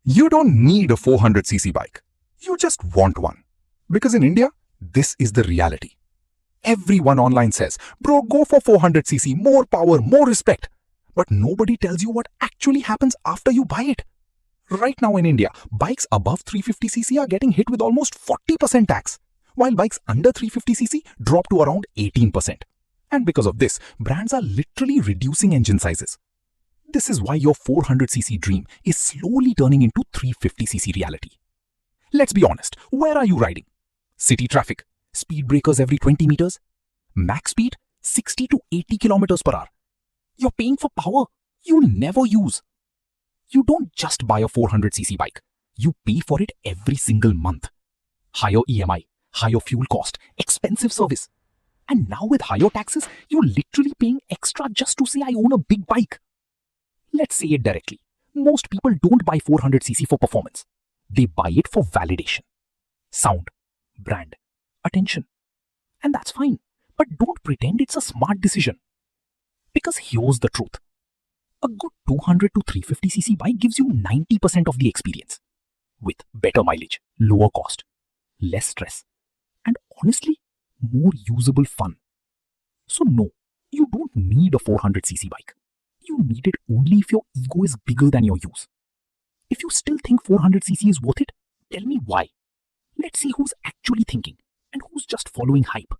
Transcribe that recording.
You don't need a 400cc bike. You just want one. Because in India, this is the reality. Everyone online says, bro, go for 400cc, more power, more respect. But nobody tells you what actually happens after you buy it. Right now in India, bikes above 350cc are getting hit with almost 40% tax, while bikes under 350cc drop to around 18%. And because of this, brands are literally reducing engine sizes. This is why your 400cc dream is slowly turning into 350cc reality. Let's be honest, where are you riding? City traffic, speed breakers every 20 meters, max speed 60 to 80 kilometers per hour. You're paying for power you'll never use. You don't just buy a 400cc bike, you pay for it every single month. Higher EMI, higher fuel cost, expensive service. And now with higher taxes, you're literally paying extra just to say I own a big bike. Let's say it directly. Most people don't buy 400cc for performance. They buy it for validation. Sound, brand, attention. And that's fine. But don't pretend it's a smart decision. Because here's the truth. A good 200 to 350cc bike gives you 90% of the experience. With better mileage, lower cost, less stress, and honestly, more usable fun. So no, you don't need a 400cc bike. You need it only if your ego is bigger than your use. If you still think 400cc is worth it, tell me why. Let's see who's actually thinking and who's just following hype.